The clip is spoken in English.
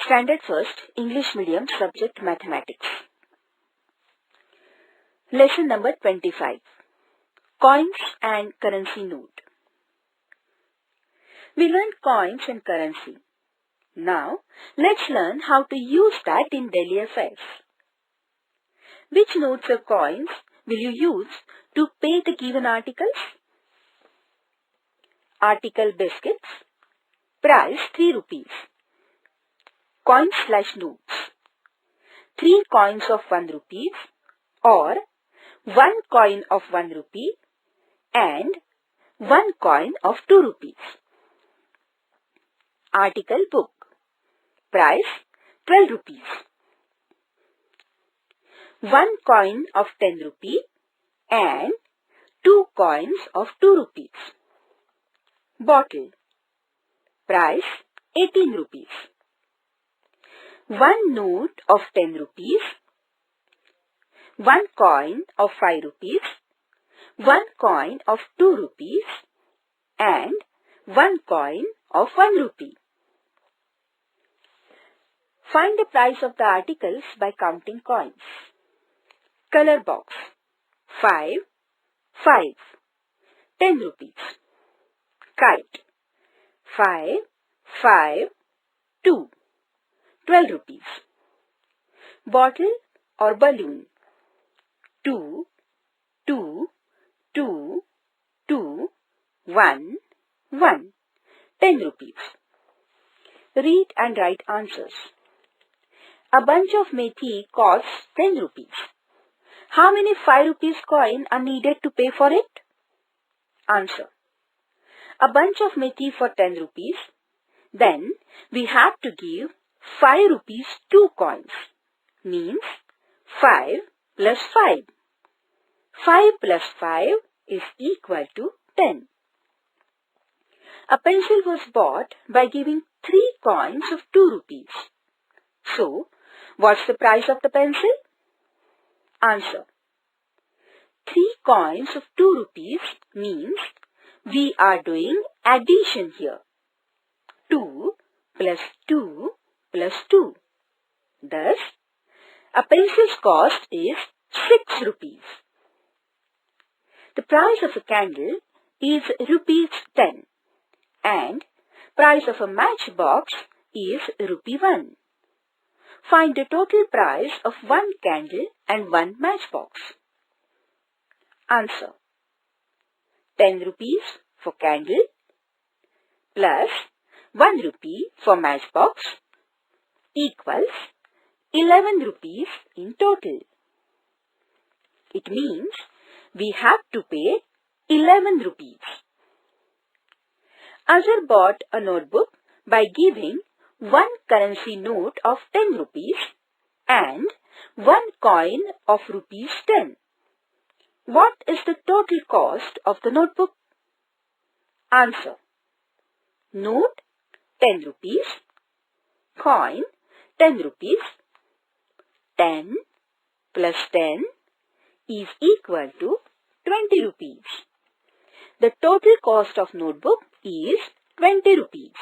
Standard First, English Medium, Subject Mathematics. Lesson number 25. Coins and Currency Note. We learned coins and currency. Now, let's learn how to use that in daily affairs. Which notes or coins will you use to pay the given articles? Article biscuits. Price 3 rupees. Coins/notes. 3 coins of 1 rupee or 1 coin of 1 rupee and 1 coin of 2 rupees. Article book. Price 12 rupees. 1 coin of 10 rupee and 2 coins of 2 rupees. Bottle. Price 18 rupees. 1 note of 10 rupees, 1 coin of 5 rupees, 1 coin of 2 rupees and 1 coin of 1 rupee. Find the price of the articles by counting coins. Color box. 5, 5, 10 rupees. Kite. 5, 5, 2. 12 rupees. Bottle or balloon. 2, 2, 2, 2, 1, 1. 10 rupees. Read and write answers. A bunch of methi costs 10 rupees. How many 5 rupees coin are needed to pay for it? Answer. A bunch of methi for 10 rupees. Then we have to give 5 rupees 2 coins, means 5 plus 5. 5 plus 5 is equal to 10. A pencil was bought by giving 3 coins of 2 rupees. So, what's the price of the pencil? Answer. 3 coins of 2 rupees means we are doing addition here. 2 plus 2 plus 2. Thus, a pencil's cost is 6 rupees. The price of a candle is rupees 10 and price of a matchbox is rupee 1. Find the total price of 1 candle and 1 matchbox. Answer. 10 rupees for candle plus 1 rupee for matchbox equals 11 rupees in total. It means we have to pay 11 rupees. Azhar bought a notebook by giving 1 currency note of 10 rupees and 1 coin of rupees 10. What is the total cost of the notebook? Answer. Note 10 rupees, coin 10 rupees, 10 plus 10 is equal to 20 rupees. The total cost of notebook is 20 rupees.